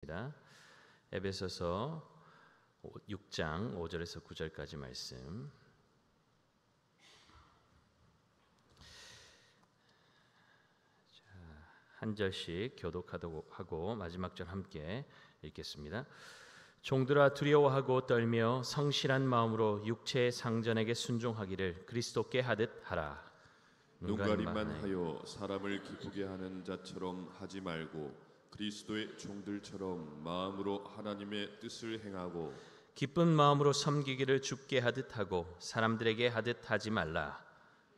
읽겠습니다. 에베소서 6장 5절에서 9절까지 말씀. 한 절씩 교독하고 마지막 절 함께 읽겠습니다. 종들아 두려워하고 떨며 성실한 마음으로 육체의 상전에게 순종하기를 그리스도께 하듯 하라. 눈가림만 하여 사람을 기쁘게 하는 자처럼 하지 말고 그리스도의 종들처럼 마음으로 하나님의 뜻을 행하고 기쁜 마음으로 섬기기를 주께 하듯 하고 사람들에게 하듯 하지 말라.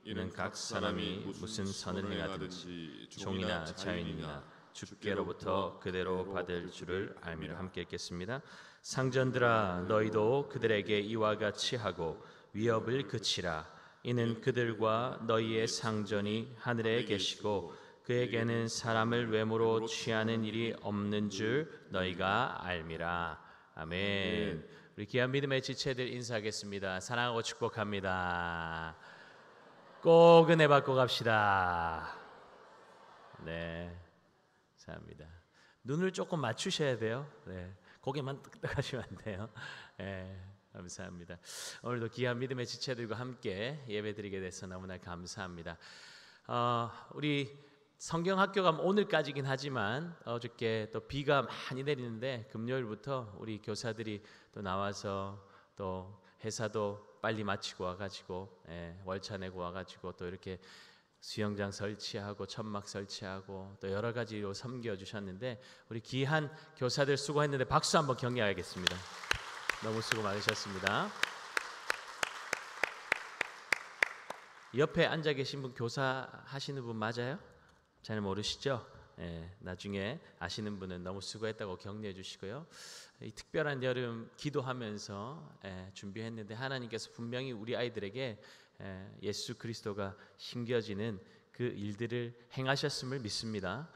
이는 각 사람이 무슨 선을 행하든지 종이나 자유인이나 주께로부터 그대로 받을 줄을 알미라. 함께 읽겠습니다. 상전들아 너희도 그들에게 이와 같이 하고 위협을 그치라. 이는 그들과 너희의 상전이 하늘에 계시고 그에게는 사람을 외모로 취하는 일이 없는 줄 너희가 알미라. 아멘. 우리 귀한 믿음의 지체들 인사하겠습니다. 사랑하고 축복합니다. 꼭 은혜 받고 갑시다. 네, 감사합니다. 눈을 조금 맞추셔야 돼요. 네, 고개만 뜩뜩하시면 안 돼요. 네, 감사합니다. 오늘도 귀한 믿음의 지체들과 함께 예배드리게 돼서 너무나 감사합니다. 우리 성경학교가 오늘까지긴 하지만 어저께 또 비가 많이 내리는데 금요일부터 우리 교사들이 또 나와서 또 회사도 빨리 마치고 와가지고 월차 내고 와가지고 또 이렇게 수영장 설치하고 천막 설치하고 또 여러 가지로 섬겨주셨는데 우리 귀한 교사들 수고했는데 박수 한번 격려하겠습니다. 너무 수고 많으셨습니다. 옆에 앉아 계신 분 교사 하시는 분 맞아요? 잘 모르시죠? 나중에 아시는 분은 너무 수고했다고 격려해 주시고요. 이 특별한 여름 기도하면서 준비했는데 하나님께서 분명히 우리 아이들에게 예수 그리스도가 심겨지는 그 일들을 행하셨음을 믿습니다.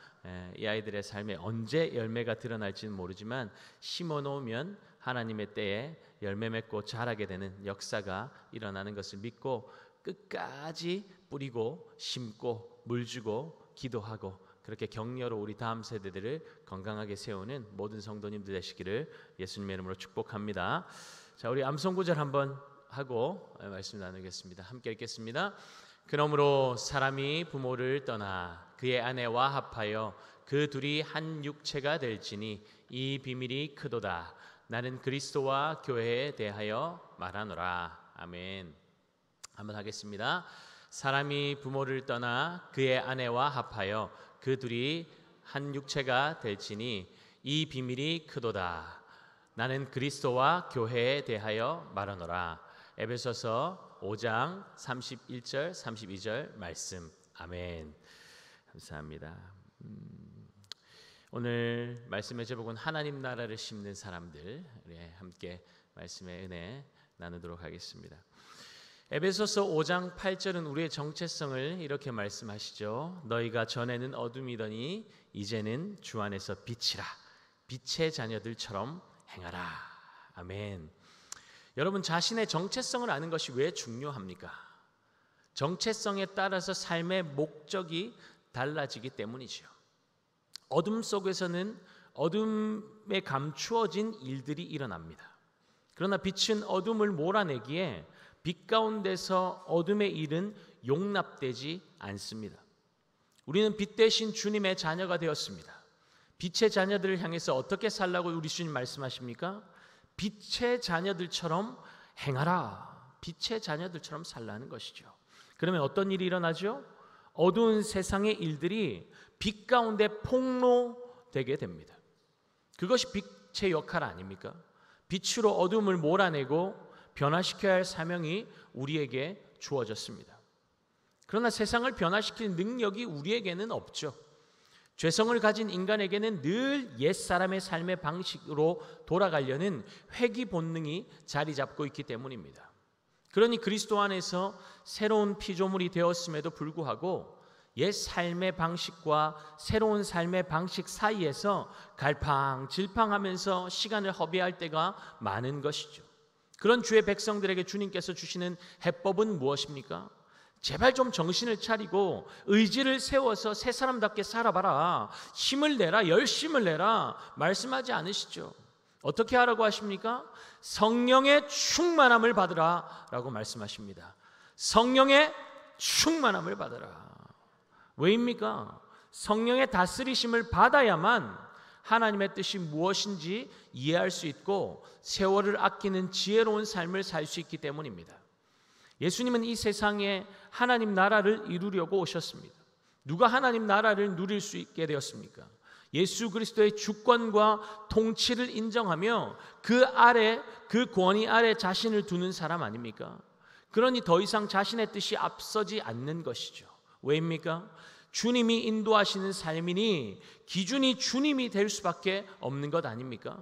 이 아이들의 삶에 언제 열매가 드러날지는 모르지만 심어놓으면 하나님의 때에 열매 맺고 자라게 되는 역사가 일어나는 것을 믿고 끝까지 뿌리고 심고 물 주고 기도하고 그렇게 격려로 우리 다음 세대들을 건강하게 세우는 모든 성도님들 되시기를 예수님의 이름으로 축복합니다. 자, 우리 암송 구절 한번 하고 말씀 나누겠습니다. 함께 읽겠습니다. 그러므로 사람이 부모를 떠나 그의 아내와 합하여 그 둘이 한 육체가 될지니 이 비밀이 크도다. 나는 그리스도와 교회에 대하여 말하노라. 아멘. 한번 하겠습니다. 사람이 부모를 떠나 그의 아내와 합하여 그 둘이 한 육체가 될지니 이 비밀이 크도다. 나는 그리스도와 교회에 대하여 말하노라. 에베소서 5장 31절 32절 말씀. 아멘. 감사합니다. 오늘 말씀의 제목은 하나님 나라를 심는 사람들. 함께 말씀의 은혜 나누도록 하겠습니다. 에베소서 5장 8절은 우리의 정체성을 이렇게 말씀하시죠. 너희가 전에는 어둠이더니 이제는 주 안에서 빛이라. 빛의 자녀들처럼 행하라. 아멘. 여러분 자신의 정체성을 아는 것이 왜 중요합니까? 정체성에 따라서 삶의 목적이 달라지기 때문이죠. 어둠 속에서는 어둠에 감추어진 일들이 일어납니다. 그러나 빛은 어둠을 몰아내기에 빛 가운데서 어둠의 일은 용납되지 않습니다. 우리는 빛 대신 주님의 자녀가 되었습니다. 빛의 자녀들을 향해서 어떻게 살라고 우리 주님 말씀하십니까? 빛의 자녀들처럼 행하라. 빛의 자녀들처럼 살라는 것이죠. 그러면 어떤 일이 일어나죠? 어두운 세상의 일들이 빛 가운데 폭로되게 됩니다. 그것이 빛의 역할 아닙니까? 빛으로 어둠을 몰아내고 변화시켜야 할 사명이 우리에게 주어졌습니다. 그러나 세상을 변화시킬 능력이 우리에게는 없죠. 죄성을 가진 인간에게는 늘 옛사람의 삶의 방식으로 돌아가려는 회귀 본능이 자리 잡고 있기 때문입니다. 그러니 그리스도 안에서 새로운 피조물이 되었음에도 불구하고 옛 삶의 방식과 새로운 삶의 방식 사이에서 갈팡질팡하면서 시간을 허비할 때가 많은 것이죠. 그런 주의 백성들에게 주님께서 주시는 해법은 무엇입니까? 제발 좀 정신을 차리고 의지를 세워서 새 사람답게 살아봐라, 힘을 내라, 열심을 내라 말씀하지 않으시죠. 어떻게 하라고 하십니까? 성령의 충만함을 받으라 라고 말씀하십니다. 성령의 충만함을 받으라. 왜입니까? 성령의 다스리심을 받아야만 하나님의 뜻이 무엇인지 이해할 수 있고 세월을 아끼는 지혜로운 삶을 살 수 있기 때문입니다. 예수님은 이 세상에 하나님 나라를 이루려고 오셨습니다. 누가 하나님 나라를 누릴 수 있게 되었습니까? 예수 그리스도의 주권과 통치를 인정하며 그 아래, 그 권위 아래 자신을 두는 사람 아닙니까? 그러니 더 이상 자신의 뜻이 앞서지 않는 것이죠. 왜입니까? 주님이 인도하시는 삶이니 기준이 주님이 될 수밖에 없는 것 아닙니까?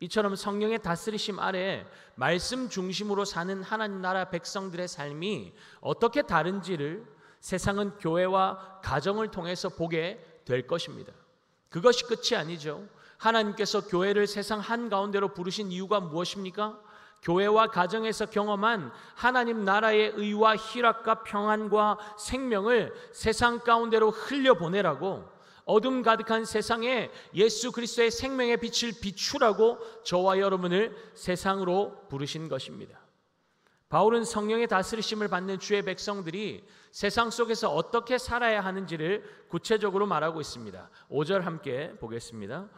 이처럼 성령의 다스리심 아래 말씀 중심으로 사는 하나님 나라 백성들의 삶이 어떻게 다른지를 세상은 교회와 가정을 통해서 보게 될 것입니다. 그것이 끝이 아니죠. 하나님께서 교회를 세상 한가운데로 부르신 이유가 무엇입니까? 교회와 가정에서 경험한 하나님 나라의 의와 희락과 평안과 생명을 세상 가운데로 흘려보내라고, 어둠 가득한 세상에 예수 그리스도의 생명의 빛을 비추라고 저와 여러분을 세상으로 부르신 것입니다. 바울은 성령의 다스리심을 받는 주의 백성들이 세상 속에서 어떻게 살아야 하는지를 구체적으로 말하고 있습니다. 5절 함께 보겠습니다.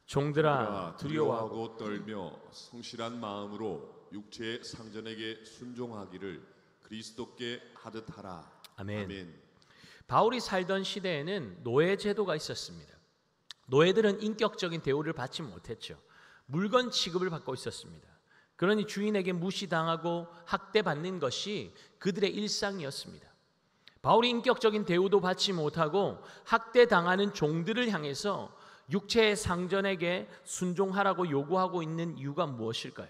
종들아 두려워하고 떨며 성실한 마음으로 육체의 상전에게 순종하기를 그리스도께 하듯 하라. 아멘. 바울이 살던 시대에는 노예 제도가 있었습니다. 노예들은 인격적인 대우를 받지 못했죠. 물건 취급을 받고 있었습니다. 그러니 주인에게 무시당하고 학대받는 것이 그들의 일상이었습니다. 바울이 인격적인 대우도 받지 못하고 학대당하는 종들을 향해서 육체의 상전에게 순종하라고 요구하고 있는 이유가 무엇일까요?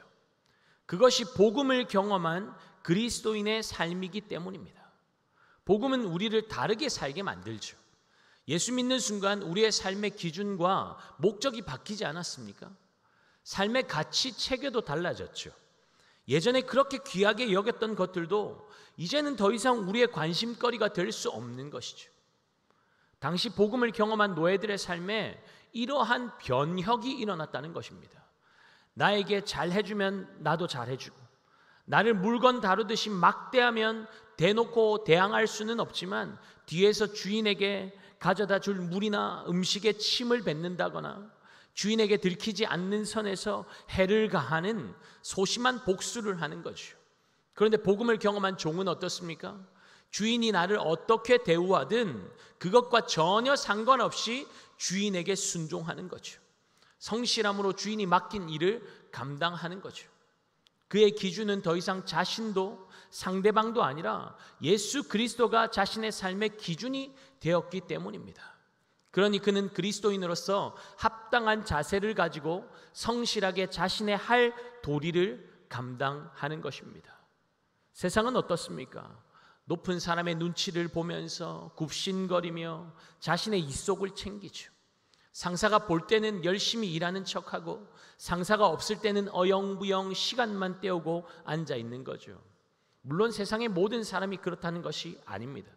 그것이 복음을 경험한 그리스도인의 삶이기 때문입니다. 복음은 우리를 다르게 살게 만들죠. 예수 믿는 순간 우리의 삶의 기준과 목적이 바뀌지 않았습니까? 삶의 가치 체계도 달라졌죠. 예전에 그렇게 귀하게 여겼던 것들도 이제는 더 이상 우리의 관심거리가 될 수 없는 것이죠. 당시 복음을 경험한 노예들의 삶에 이러한 변혁이 일어났다는 것입니다. 나에게 잘해주면 나도 잘해주고, 나를 물건 다루듯이 막대하면 대놓고 대항할 수는 없지만 뒤에서 주인에게 가져다 줄 물이나 음식에 침을 뱉는다거나 주인에게 들키지 않는 선에서 해를 가하는 소심한 복수를 하는 거죠. 그런데 복음을 경험한 종은 어떻습니까? 주인이 나를 어떻게 대우하든 그것과 전혀 상관없이 주인에게 순종하는 거죠. 성실함으로 주인이 맡긴 일을 감당하는 거죠. 그의 기준은 더 이상 자신도 상대방도 아니라 예수 그리스도가 자신의 삶의 기준이 되었기 때문입니다. 그러니 그는 그리스도인으로서 합당한 자세를 가지고 성실하게 자신의 할 도리를 감당하는 것입니다. 세상은 어떻습니까? 높은 사람의 눈치를 보면서 굽신거리며 자신의 이속을 챙기죠. 상사가 볼 때는 열심히 일하는 척하고 상사가 없을 때는 어영부영 시간만 때우고 앉아 있는 거죠. 물론 세상의 모든 사람이 그렇다는 것이 아닙니다.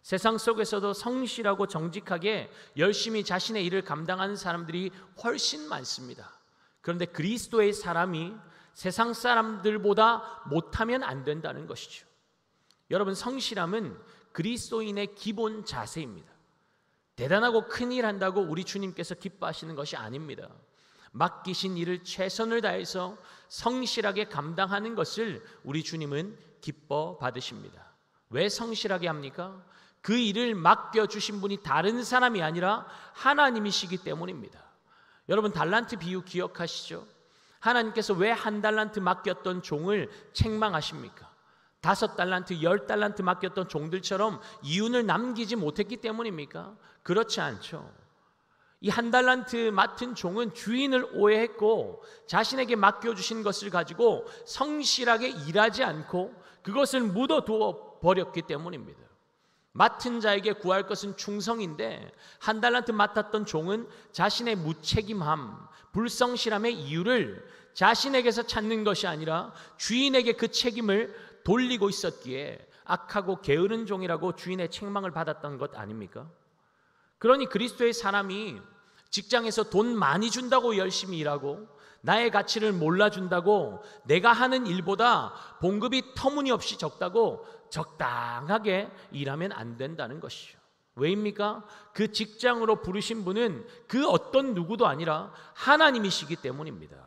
세상 속에서도 성실하고 정직하게 열심히 자신의 일을 감당하는 사람들이 훨씬 많습니다. 그런데 그리스도의 사람이 세상 사람들보다 못하면 안 된다는 것이죠. 여러분, 성실함은 그리스도인의 기본 자세입니다. 대단하고 큰일 한다고 우리 주님께서 기뻐하시는 것이 아닙니다. 맡기신 일을 최선을 다해서 성실하게 감당하는 것을 우리 주님은 기뻐 받으십니다. 왜 성실하게 합니까? 그 일을 맡겨주신 분이 다른 사람이 아니라 하나님이시기 때문입니다. 여러분, 달란트 비유 기억하시죠? 하나님께서 왜 1달란트 맡겼던 종을 책망하십니까? 5달란트, 10달란트 맡겼던 종들처럼 이윤을 남기지 못했기 때문입니까? 그렇지 않죠. 이 1달란트 맡은 종은 주인을 오해했고 자신에게 맡겨주신 것을 가지고 성실하게 일하지 않고 그것을 묻어두어 버렸기 때문입니다. 맡은 자에게 구할 것은 충성인데 1달란트 맡았던 종은 자신의 무책임함, 불성실함의 이유를 자신에게서 찾는 것이 아니라 주인에게 그 책임을 돌리고 있었기에 악하고 게으른 종이라고 주인의 책망을 받았던 것 아닙니까? 그러니 그리스도의 사람이 직장에서 돈 많이 준다고 열심히 일하고 나의 가치를 몰라준다고 내가 하는 일보다 봉급이 터무니없이 적다고 적당하게 일하면 안 된다는 것이죠. 왜입니까? 그 직장으로 부르신 분은 그 어떤 누구도 아니라 하나님이시기 때문입니다.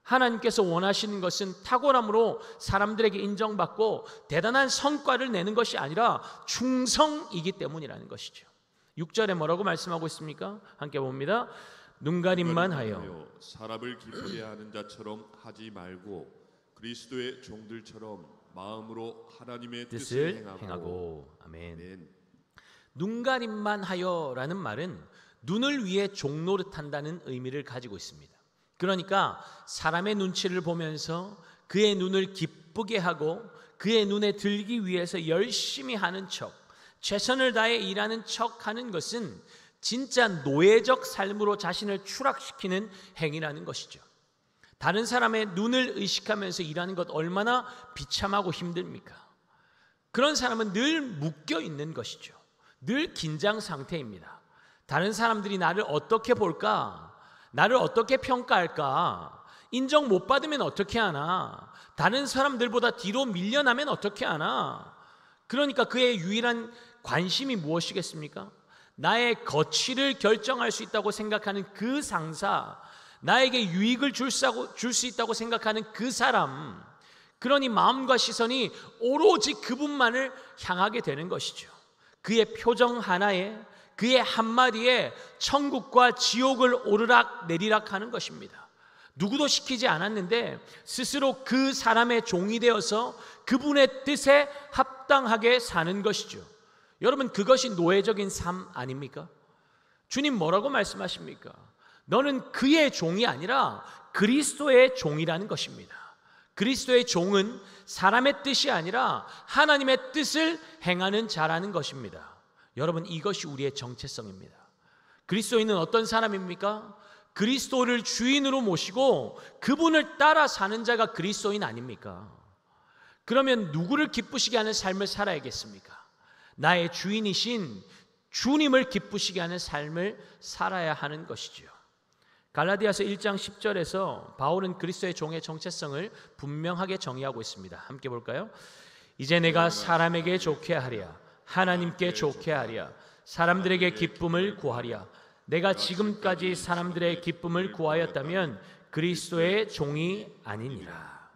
하나님께서 원하시는 것은 탁월함으로 사람들에게 인정받고 대단한 성과를 내는 것이 아니라 충성이기 때문이라는 것이죠. 6절에 뭐라고 말씀하고 있습니까? 함께 봅니다. 눈가림만 하여 사람을 기쁘게 하는 자처럼 하지 말고 그리스도의 종들처럼 마음으로 하나님의 뜻을 행하고. 아멘. 아멘. 눈가림만 하여라는 말은 눈을 위해 종노릇한다는 의미를 가지고 있습니다. 그러니까 사람의 눈치를 보면서 그의 눈을 기쁘게 하고 그의 눈에 들기 위해서 열심히 하는 척, 최선을 다해 일하는 척 하는 것은 진짜 노예적 삶으로 자신을 추락시키는 행위라는 것이죠. 다른 사람의 눈을 의식하면서 일하는 것 얼마나 비참하고 힘듭니까? 그런 사람은 늘 묶여 있는 것이죠. 늘 긴장 상태입니다. 다른 사람들이 나를 어떻게 볼까? 나를 어떻게 평가할까? 인정 못 받으면 어떻게 하나? 다른 사람들보다 뒤로 밀려나면 어떻게 하나? 그러니까 그의 유일한 관심이 무엇이겠습니까? 나의 거취를 결정할 수 있다고 생각하는 그 상사, 나에게 유익을 줄 수 있다고 생각하는 그 사람, 그러니 마음과 시선이 오로지 그분만을 향하게 되는 것이죠. 그의 표정 하나에, 그의 한마디에 천국과 지옥을 오르락 내리락 하는 것입니다. 누구도 시키지 않았는데 스스로 그 사람의 종이 되어서 그분의 뜻에 합당하게 사는 것이죠. 여러분, 그것이 노예적인 삶 아닙니까? 주님 뭐라고 말씀하십니까? 너는 그의 종이 아니라 그리스도의 종이라는 것입니다. 그리스도의 종은 사람의 뜻이 아니라 하나님의 뜻을 행하는 자라는 것입니다. 여러분, 이것이 우리의 정체성입니다. 그리스도인은 어떤 사람입니까? 그리스도를 주인으로 모시고 그분을 따라 사는 자가 그리스도인 아닙니까? 그러면 누구를 기쁘시게 하는 삶을 살아야겠습니까? 나의 주인이신 주님을 기쁘시게 하는 삶을 살아야 하는 것이지요. 갈라디아서 1장 10절에서 바울은 그리스도의 종의 정체성을 분명하게 정의하고 있습니다. 함께 볼까요? 이제 내가 사람에게 좋게 하랴, 하나님께 좋게 하랴, 사람들에게 기쁨을 구하랴. 내가 지금까지 사람들의 기쁨을 구하였다면 그리스도의 종이 아니니라.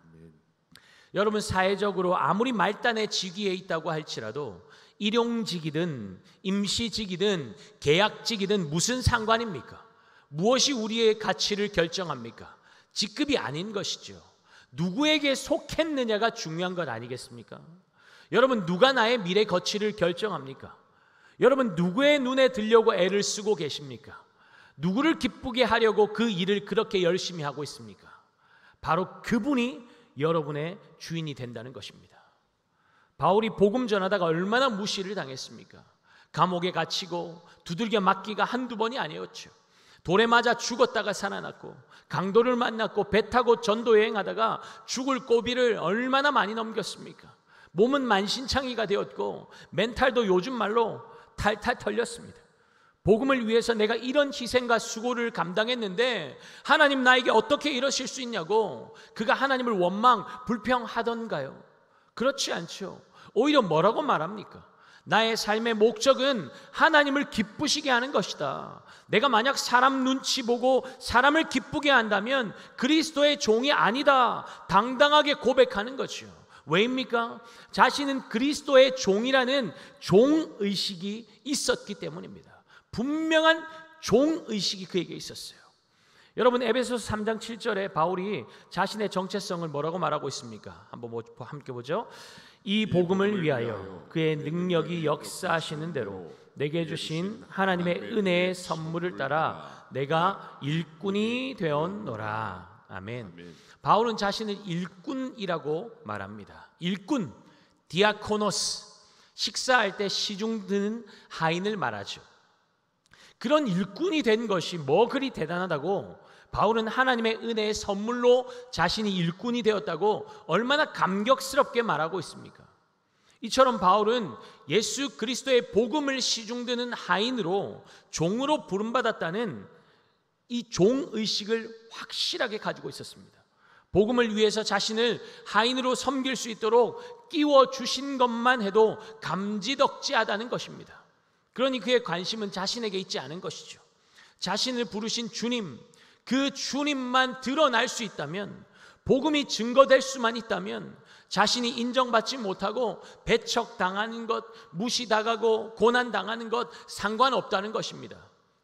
여러분, 사회적으로 아무리 말단의 직위에 있다고 할지라도 일용직이든 임시직이든 계약직이든 무슨 상관입니까? 무엇이 우리의 가치를 결정합니까? 직급이 아닌 것이죠. 누구에게 속했느냐가 중요한 것 아니겠습니까? 여러분, 누가 나의 미래 가치를 결정합니까? 여러분, 누구의 눈에 들려고 애를 쓰고 계십니까? 누구를 기쁘게 하려고 그 일을 그렇게 열심히 하고 있습니까? 바로 그분이 여러분의 주인이 된다는 것입니다. 바울이 복음 전하다가 얼마나 무시를 당했습니까? 감옥에 갇히고 두들겨 맞기가 한두 번이 아니었죠. 돌에 맞아 죽었다가 살아났고, 강도를 만났고, 배 타고 전도 여행하다가 죽을 고비를 얼마나 많이 넘겼습니까? 몸은 만신창이가 되었고 멘탈도 요즘 말로 탈탈 털렸습니다. 복음을 위해서 내가 이런 희생과 수고를 감당했는데 하나님 나에게 어떻게 이러실 수 있냐고 그가 하나님을 원망, 불평하던가요? 그렇지 않죠. 오히려 뭐라고 말합니까? 나의 삶의 목적은 하나님을 기쁘시게 하는 것이다. 내가 만약 사람 눈치 보고 사람을 기쁘게 한다면 그리스도의 종이 아니다. 당당하게 고백하는 거죠. 왜입니까? 자신은 그리스도의 종이라는 종의식이 있었기 때문입니다. 분명한 종의식이 그에게 있었어요. 여러분, 에베소서 3장 7절에 바울이 자신의 정체성을 뭐라고 말하고 있습니까? 한번 함께 보죠. 이 복음을 위하여 그의 능력이 역사하시는 대로 내게 주신 하나님의 은혜의 선물을 따라 내가 일꾼이 되었노라. 아멘. 바울은 자신을 일꾼이라고 말합니다. 일꾼, 디아코노스, 식사할 때 시중 드는 하인을 말하죠. 그런 일꾼이 된 것이 뭐 그리 대단하다고 바울은 하나님의 은혜의 선물로 자신이 일꾼이 되었다고 얼마나 감격스럽게 말하고 있습니까? 이처럼 바울은 예수 그리스도의 복음을 시중드는 하인으로 종으로 부름받았다는 이 종의식을 확실하게 가지고 있었습니다. 복음을 위해서 자신을 하인으로 섬길 수 있도록 끼워주신 것만 해도 감지덕지하다는 것입니다. 그러니 그의 관심은 자신에게 있지 않은 것이죠. 자신을 부르신 주님, 그 주님만 드러날 수 있다면, 복음이 증거될 수만 있다면 자신이 인정받지 못하고 배척당하는 것, 무시당하고 고난당하는 것 상관없다는 것입니다.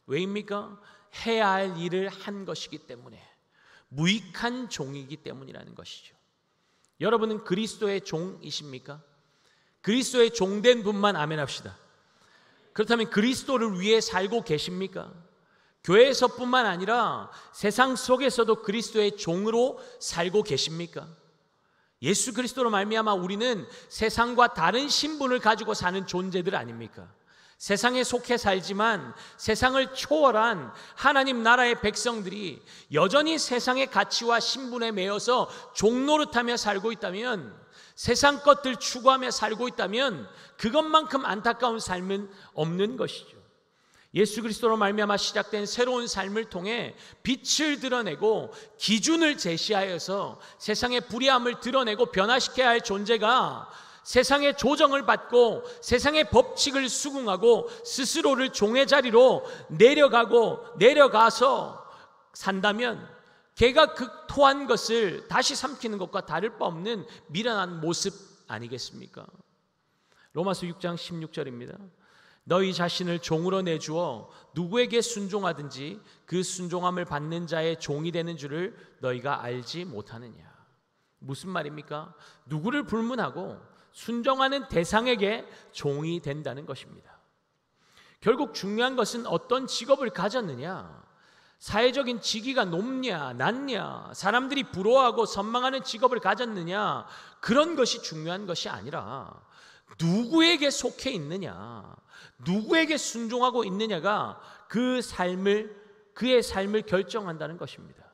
왜입니까? 해야 할 일을 한 것이기 때문에, 무익한 종이기 때문이라는 것이죠. 여러분은 그리스도의 종이십니까? 그리스도의 종된 분만 아멘합시다. 그렇다면 그리스도를 위해 살고 계십니까? 교회에서뿐만 아니라 세상 속에서도 그리스도의 종으로 살고 계십니까? 예수 그리스도로 말미암아 우리는 세상과 다른 신분을 가지고 사는 존재들 아닙니까? 세상에 속해 살지만 세상을 초월한 하나님 나라의 백성들이 여전히 세상의 가치와 신분에 매여서 종노릇하며 살고 있다면, 세상 것들 추구하며 살고 있다면 그것만큼 안타까운 삶은 없는 것이죠. 예수 그리스도로 말미암아 시작된 새로운 삶을 통해 빛을 드러내고 기준을 제시하여서 세상의 불의함을 드러내고 변화시켜야 할 존재가 세상의 조정을 받고 세상의 법칙을 수긍하고 스스로를 종의 자리로 내려가서 산다면 개가 극토한 것을 다시 삼키는 것과 다를 바 없는 미련한 모습 아니겠습니까? 로마서 6장 16절입니다. 너희 자신을 종으로 내주어 누구에게 순종하든지 그 순종함을 받는 자의 종이 되는 줄을 너희가 알지 못하느냐. 무슨 말입니까? 누구를 불문하고 순종하는 대상에게 종이 된다는 것입니다. 결국 중요한 것은 어떤 직업을 가졌느냐, 사회적인 직위가 높냐 낮냐, 사람들이 부러워하고 선망하는 직업을 가졌느냐, 그런 것이 중요한 것이 아니라 누구에게 속해 있느냐, 누구에게 순종하고 있느냐가 그의 삶을 결정한다는 것입니다.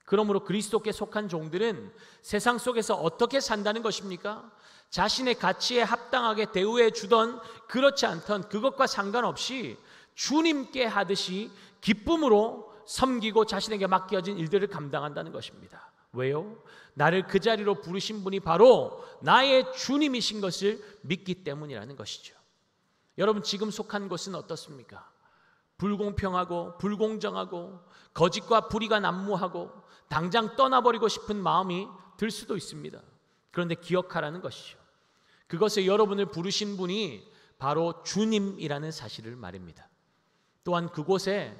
그러므로 그리스도께 속한 종들은 세상 속에서 어떻게 산다는 것입니까? 자신의 가치에 합당하게 대우해 주던 그렇지 않던 그것과 상관없이 주님께 하듯이 기쁨으로 섬기고 자신에게 맡겨진 일들을 감당한다는 것입니다. 왜요? 나를 그 자리로 부르신 분이 바로 나의 주님이신 것을 믿기 때문이라는 것이죠. 여러분, 지금 속한 곳은 어떻습니까? 불공평하고 불공정하고 거짓과 불의가 난무하고 당장 떠나버리고 싶은 마음이 들 수도 있습니다. 그런데 기억하라는 것이죠. 그것에 여러분을 부르신 분이 바로 주님이라는 사실을 말입니다. 또한 그곳에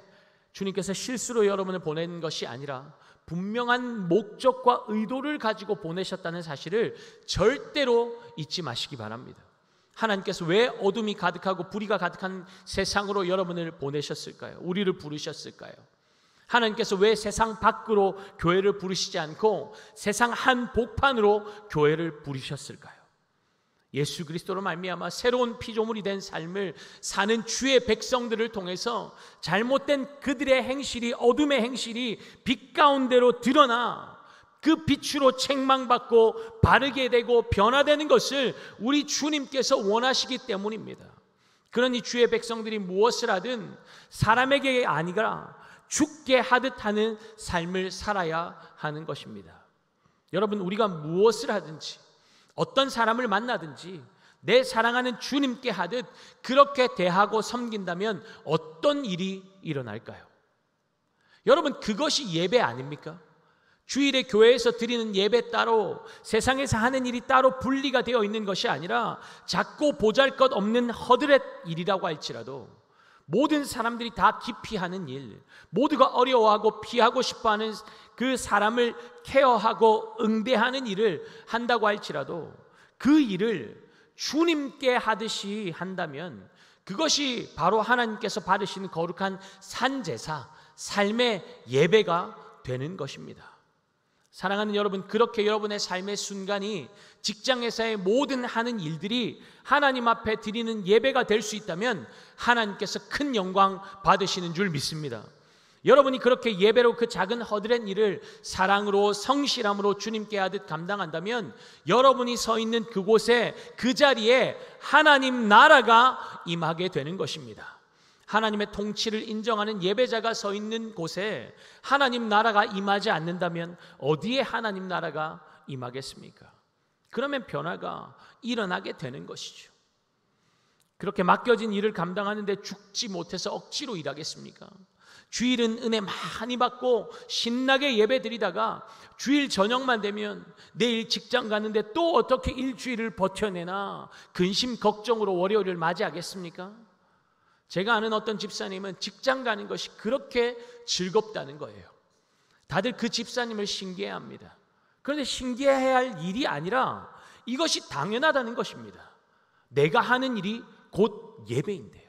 주님께서 실수로 여러분을 보낸 것이 아니라 분명한 목적과 의도를 가지고 보내셨다는 사실을 절대로 잊지 마시기 바랍니다. 하나님께서 왜 어둠이 가득하고 불의가 가득한 세상으로 여러분을 보내셨을까요? 우리를 부르셨을까요? 하나님께서 왜 세상 밖으로 교회를 부르시지 않고 세상 한복판으로 교회를 부르셨을까요? 예수 그리스도로 말미암아 새로운 피조물이 된 삶을 사는 주의 백성들을 통해서 잘못된 그들의 행실이, 어둠의 행실이 빛 가운데로 드러나 그 빛으로 책망받고 바르게 되고 변화되는 것을 우리 주님께서 원하시기 때문입니다. 그러니 주의 백성들이 무엇을 하든 사람에게 아니라 죽게 하듯 하는 삶을 살아야 하는 것입니다. 여러분, 우리가 무엇을 하든지 어떤 사람을 만나든지 내 사랑하는 주님께 하듯 그렇게 대하고 섬긴다면 어떤 일이 일어날까요? 여러분, 그것이 예배 아닙니까? 주일에 교회에서 드리는 예배 따로, 세상에서 하는 일이 따로 분리가 되어 있는 것이 아니라 작고 보잘것없는 허드렛 일이라고 할지라도 모든 사람들이 다 기피하는 일, 모두가 어려워하고 피하고 싶어하는 그 사람을 케어하고 응대하는 일을 한다고 할지라도 그 일을 주님께 하듯이 한다면 그것이 바로 하나님께서 받으시는 거룩한 산제사, 삶의 예배가 되는 것입니다. 사랑하는 여러분, 그렇게 여러분의 삶의 순간이 직장에서의 모든 하는 일들이 하나님 앞에 드리는 예배가 될 수 있다면 하나님께서 큰 영광 받으시는 줄 믿습니다. 여러분이 그렇게 예배로 그 작은 허드렛 일을 사랑으로 성실함으로 주님께 하듯 감당한다면 여러분이 서 있는 그곳에 그 자리에 하나님 나라가 임하게 되는 것입니다. 하나님의 통치를 인정하는 예배자가 서 있는 곳에 하나님 나라가 임하지 않는다면 어디에 하나님 나라가 임하겠습니까? 그러면 변화가 일어나게 되는 것이죠. 그렇게 맡겨진 일을 감당하는데 죽지 못해서 억지로 일하겠습니까? 주일은 은혜 많이 받고 신나게 예배 드리다가 주일 저녁만 되면 내일 직장 가는데 또 어떻게 일주일을 버텨내나 근심 걱정으로 월요일을 맞이하겠습니까? 제가 아는 어떤 집사님은 직장 가는 것이 그렇게 즐겁다는 거예요. 다들 그 집사님을 신기해합니다. 그런데 신기해야 할 일이 아니라 이것이 당연하다는 것입니다. 내가 하는 일이 곧 예배인데요.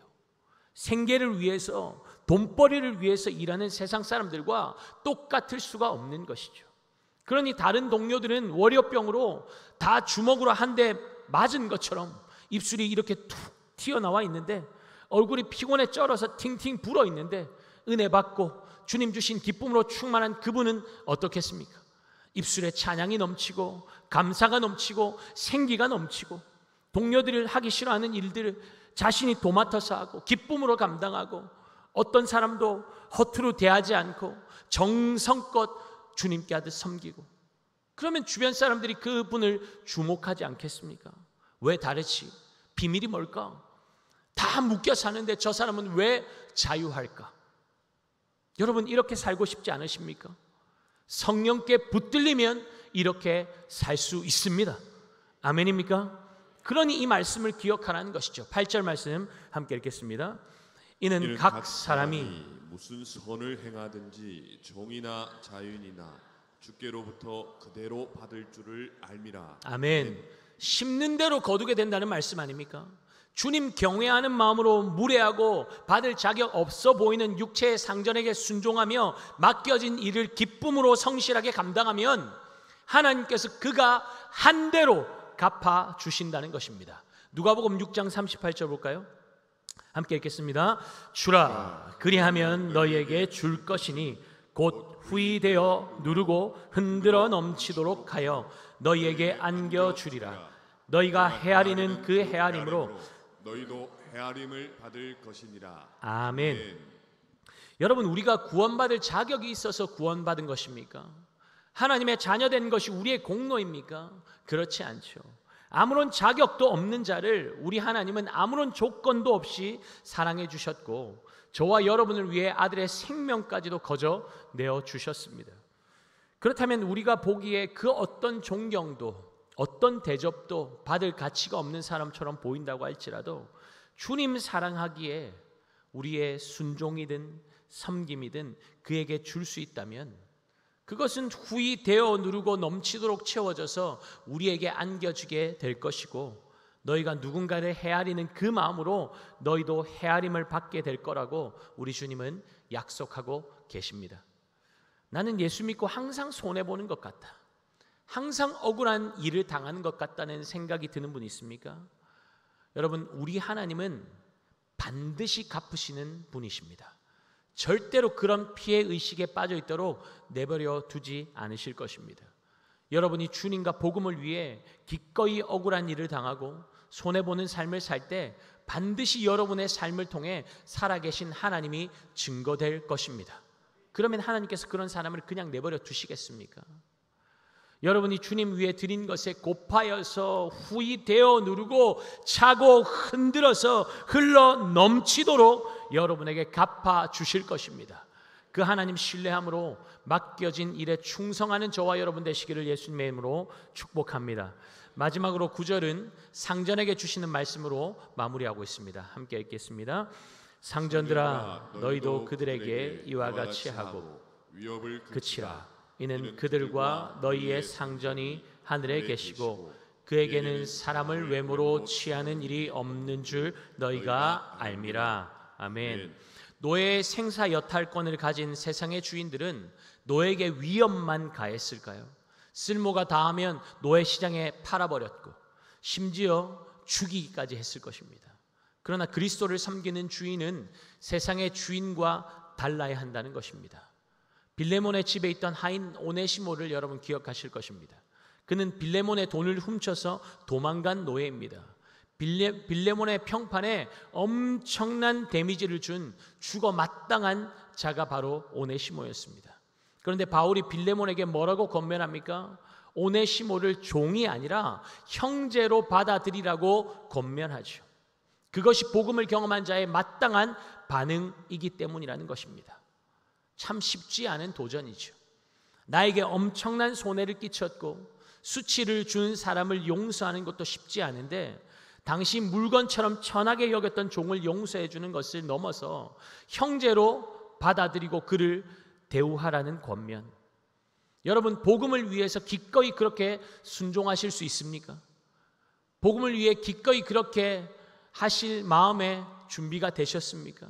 생계를 위해서, 돈벌이를 위해서 일하는 세상 사람들과 똑같을 수가 없는 것이죠. 그러니 다른 동료들은 월요병으로 다 주먹으로 한 대 맞은 것처럼 입술이 이렇게 툭 튀어나와 있는데 얼굴이 피곤에 쩔어서 팅팅 불어 있는데 은혜 받고 주님 주신 기쁨으로 충만한 그분은 어떻겠습니까? 입술에 찬양이 넘치고 감사가 넘치고 생기가 넘치고 동료들을 하기 싫어하는 일들을 자신이 도맡아서 하고 기쁨으로 감당하고 어떤 사람도 허투루 대하지 않고 정성껏 주님께 하듯 섬기고 그러면 주변 사람들이 그분을 주목하지 않겠습니까? 왜 다르지? 비밀이 뭘까? 다 묶여 사는데 저 사람은 왜 자유할까? 여러분 이렇게 살고 싶지 않으십니까? 성령께 붙들리면 이렇게 살 수 있습니다. 아멘입니까? 그러니 이 말씀을 기억하라는 것이죠. 8절 말씀 함께 읽겠습니다. 이는 각 사람이 무슨 선을 행하든지 종이나 자유인이나 주께로부터 그대로 받을 줄을 알미라. 아멘. 심는 대로 거두게 된다는 말씀 아닙니까? 주님 경외하는 마음으로 무례하고 받을 자격 없어 보이는 육체의 상전에게 순종하며 맡겨진 일을 기쁨으로 성실하게 감당하면 하나님께서 그가 한 대로 갚아 주신다는 것입니다. 누가복음 6장 38절 볼까요? 함께 읽겠습니다. 주라 그리하면 너희에게 줄 것이니 곧 후이되어 누르고 흔들어 넘치도록 하여 너희에게 안겨주리라. 너희가 헤아리는 그 헤아림으로 너희도 헤아림을 받을 것이니라. 아멘. 여러분 우리가 구원받을 자격이 있어서 구원받은 것입니까? 하나님의 자녀된 것이 우리의 공로입니까? 그렇지 않죠. 아무런 자격도 없는 자를 우리 하나님은 아무런 조건도 없이 사랑해 주셨고 저와 여러분을 위해 아들의 생명까지도 거저 내어 주셨습니다. 그렇다면 우리가 보기에 그 어떤 존경도 어떤 대접도 받을 가치가 없는 사람처럼 보인다고 할지라도 주님 사랑하기에 우리의 순종이든 섬김이든 그에게 줄 수 있다면 그것은 후히 되어 누르고 넘치도록 채워져서 우리에게 안겨주게 될 것이고 너희가 누군가를 헤아리는 그 마음으로 너희도 헤아림을 받게 될 거라고 우리 주님은 약속하고 계십니다. 나는 예수 믿고 항상 손해보는 것 같다. 항상 억울한 일을 당하는 것 같다는 생각이 드는 분 있습니까? 여러분 우리 하나님은 반드시 갚으시는 분이십니다. 절대로 그런 피해 의식에 빠져 있도록 내버려 두지 않으실 것입니다. 여러분이 주님과 복음을 위해 기꺼이 억울한 일을 당하고 손해보는 삶을 살 때 반드시 여러분의 삶을 통해 살아계신 하나님이 증거될 것입니다. 그러면 하나님께서 그런 사람을 그냥 내버려 두시겠습니까? 여러분이 주님 위에 드린 것에 곱하여서 후히 되어 누르고 차고 흔들어서 흘러 넘치도록 여러분에게 갚아 주실 것입니다. 그 하나님 신뢰함으로 맡겨진 일에 충성하는 저와 여러분 되시기를 예수님의 이름으로 축복합니다. 마지막으로 9절은 상전에게 주시는 말씀으로 마무리하고 있습니다. 함께 읽겠습니다. 상전들아 너희도 그들에게 이와 같이 하고 위협을 그치라. 이는 그들과 너희의 상전이 하늘에 계시고 그에게는 사람을 외모로 취하는 일이 없는 줄 너희가 알미라. 아멘. 노예의 생사 여탈권을 가진 세상의 주인들은 노예에게 위협만 가했을까요? 쓸모가 다하면 노예 시장에 팔아버렸고 심지어 죽이기까지 했을 것입니다. 그러나 그리스도를 섬기는 주인은 세상의 주인과 달라야 한다는 것입니다. 빌레몬의 집에 있던 하인 오네시모를 여러분 기억하실 것입니다. 그는 빌레몬의 돈을 훔쳐서 도망간 노예입니다. 빌레몬의 평판에 엄청난 데미지를 준 죽어 마땅한 자가 바로 오네시모였습니다. 그런데 바울이 빌레몬에게 뭐라고 권면합니까? 오네시모를 종이 아니라 형제로 받아들이라고 권면하죠. 그것이 복음을 경험한 자의 마땅한 반응이기 때문이라는 것입니다. 참 쉽지 않은 도전이죠. 나에게 엄청난 손해를 끼쳤고 수치를 준 사람을 용서하는 것도 쉽지 않은데, 당시 물건처럼 천하게 여겼던 종을 용서해 주는 것을 넘어서 형제로 받아들이고 그를 대우하라는 권면. 여러분, 복음을 위해서 기꺼이 그렇게 순종하실 수 있습니까? 복음을 위해 기꺼이 그렇게 하실 마음의 준비가 되셨습니까?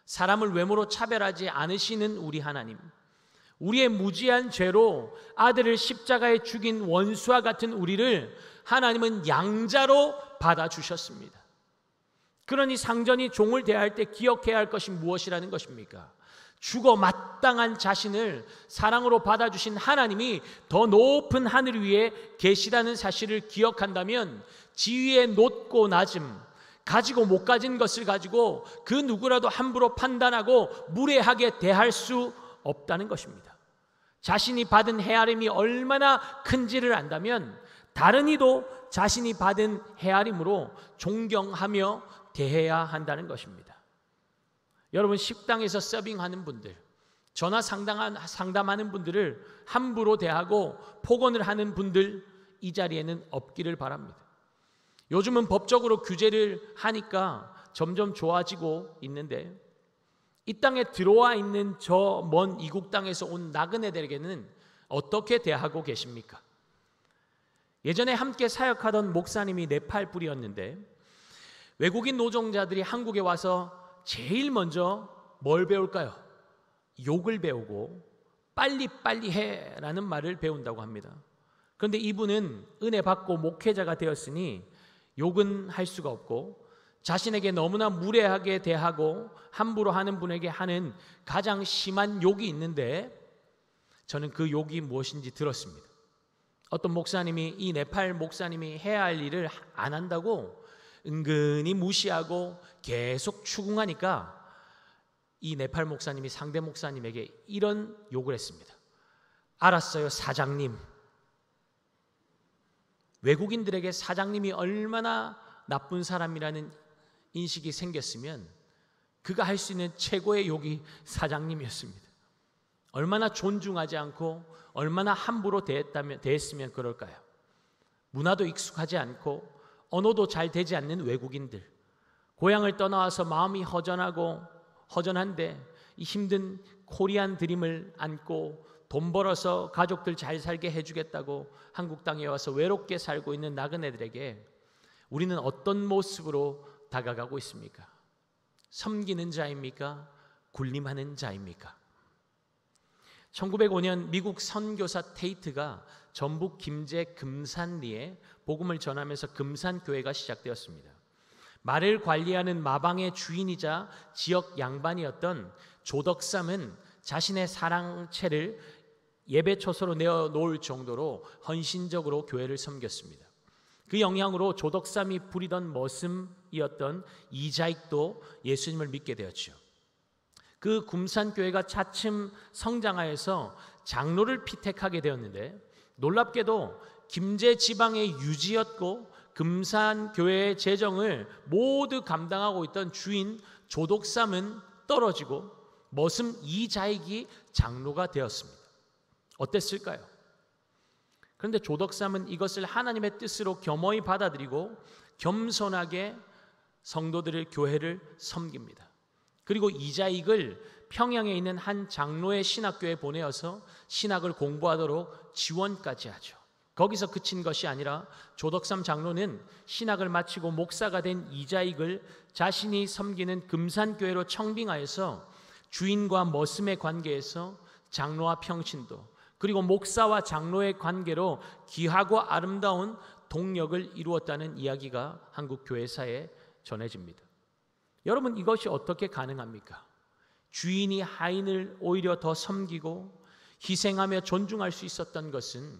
사람을 외모로 차별하지 않으시는 우리 하나님, 우리의 무지한 죄로 아들을 십자가에 죽인 원수와 같은 우리를 하나님은 양자로 받아주셨습니다. 그러니 상전이 종을 대할 때 기억해야 할 것이 무엇이라는 것입니까? 죽어 마땅한 자신을 사랑으로 받아주신 하나님이 더 높은 하늘 위에 계시다는 사실을 기억한다면 지위의 높고 낮음, 가지고 못 가진 것을 가지고 그 누구라도 함부로 판단하고 무례하게 대할 수 없다는 것입니다. 자신이 받은 헤아림이 얼마나 큰지를 안다면 다른 이도 자신이 받은 헤아림으로 존경하며 대해야 한다는 것입니다. 여러분, 식당에서 서빙하는 분들, 전화 상담하는 분들을 함부로 대하고 폭언을 하는 분들 이 자리에는 없기를 바랍니다. 요즘은 법적으로 규제를 하니까 점점 좋아지고 있는데, 이 땅에 들어와 있는 저 먼 이국 땅에서 온 나그네들에게는 어떻게 대하고 계십니까? 예전에 함께 사역하던 목사님이 네팔 뿌리였는데, 외국인 노동자들이 한국에 와서 제일 먼저 뭘 배울까요? 욕을 배우고 빨리빨리 해라는 말을 배운다고 합니다. 그런데 이분은 은혜 받고 목회자가 되었으니 욕은 할 수가 없고, 자신에게 너무나 무례하게 대하고 함부로 하는 분에게 하는 가장 심한 욕이 있는데, 저는 그 욕이 무엇인지 들었습니다. 어떤 목사님이, 이 네팔 목사님이 해야 할 일을 안 한다고 은근히 무시하고 계속 추궁하니까 이 네팔 목사님이 상대 목사님에게 이런 욕을 했습니다. 알았어요, 사장님. 외국인들에게 사장님이 얼마나 나쁜 사람이라는 인식이 생겼으면 그가 할 수 있는 최고의 욕이 사장님이었습니다. 얼마나 존중하지 않고 얼마나 함부로 대했으면 그럴까요? 문화도 익숙하지 않고 언어도 잘 되지 않는 외국인들, 고향을 떠나와서 마음이 허전한데 이 힘든 코리안 드림을 안고 돈 벌어서 가족들 잘 살게 해주겠다고 한국 땅에 와서 외롭게 살고 있는 나그네들에게 우리는 어떤 모습으로 다가가고 있습니까? 섬기는 자입니까? 군림하는 자입니까? 1905년 미국 선교사 테이트가 전북 김제 금산리에 복음을 전하면서 금산교회가 시작되었습니다. 말을 관리하는 마방의 주인이자 지역 양반이었던 조덕삼은 자신의 사랑채를 예배초소로 내어놓을 정도로 헌신적으로 교회를 섬겼습니다. 그 영향으로 조덕삼이 부리던 머슴이었던 이자익도 예수님을 믿게 되었죠. 그 금산교회가 차츰 성장하여서 장로를 피택하게 되었는데, 놀랍게도 김제 지방의 유지였고 금산교회의 재정을 모두 감당하고 있던 주인 조덕삼은 떨어지고 머슴 이자익이 장로가 되었습니다. 어땠을까요? 그런데 조덕삼은 이것을 하나님의 뜻으로 겸허히 받아들이고 겸손하게 성도들을, 교회를 섬깁니다. 그리고 이자익을 평양에 있는 한 장로의 신학교에 보내어서 신학을 공부하도록 지원까지 하죠. 거기서 그친 것이 아니라 조덕삼 장로는 신학을 마치고 목사가 된 이자익을 자신이 섬기는 금산교회로 청빙하여서 주인과 머슴의 관계에서 장로와 평신도, 그리고 목사와 장로의 관계로 귀하고 아름다운 동력을 이루었다는 이야기가 한국 교회사에 전해집니다. 여러분, 이것이 어떻게 가능합니까? 주인이 하인을 오히려 더 섬기고 희생하며 존중할 수 있었던 것은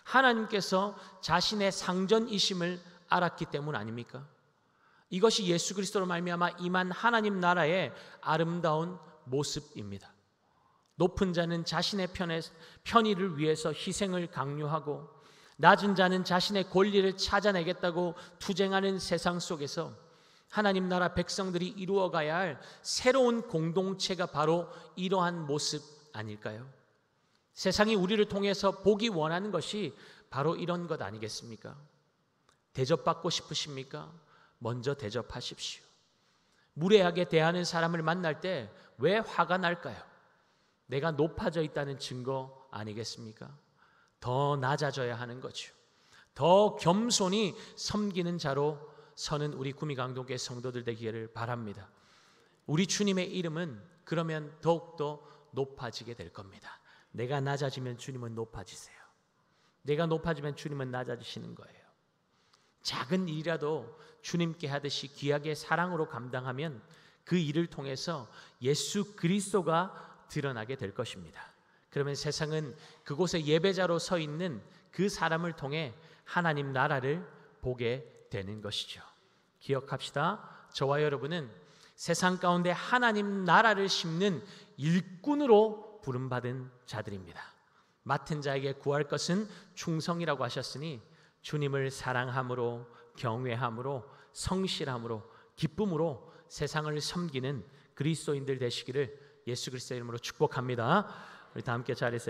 하나님께서 자신의 상전이심을 알았기 때문 아닙니까? 이것이 예수 그리스도로 말미암아 임한 하나님 나라의 아름다운 모습입니다. 높은 자는 자신의 편의를 위해서 희생을 강요하고 낮은 자는 자신의 권리를 찾아내겠다고 투쟁하는 세상 속에서 하나님 나라 백성들이 이루어가야 할 새로운 공동체가 바로 이러한 모습 아닐까요? 세상이 우리를 통해서 보기 원하는 것이 바로 이런 것 아니겠습니까? 대접받고 싶으십니까? 먼저 대접하십시오. 무례하게 대하는 사람을 만날 때 왜 화가 날까요? 내가 높아져 있다는 증거 아니겠습니까? 더 낮아져야 하는 거죠. 더 겸손히 섬기는 자로 서는 우리 구미강동교회 성도들 되기를 바랍니다. 우리 주님의 이름은 그러면 더욱더 높아지게 될 겁니다. 내가 낮아지면 주님은 높아지세요. 내가 높아지면 주님은 낮아지시는 거예요. 작은 일이라도 주님께 하듯이 귀하게 사랑으로 감당하면 그 일을 통해서 예수 그리스도가 드러나게 될 것입니다. 그러면 세상은 그곳에 예배자로 서 있는 그 사람을 통해 하나님 나라를 보게 되는 것이죠. 기억합시다. 저와 여러분은 세상 가운데 하나님 나라를 심는 일꾼으로 부름받은 자들입니다. 맡은 자에게 구할 것은 충성이라고 하셨으니 주님을 사랑함으로, 경외함으로, 성실함으로, 기쁨으로 세상을 섬기는 그리스도인들 되시기를 예수 그리스도의 이름으로 축복합니다. 우리 다 함께 자리에서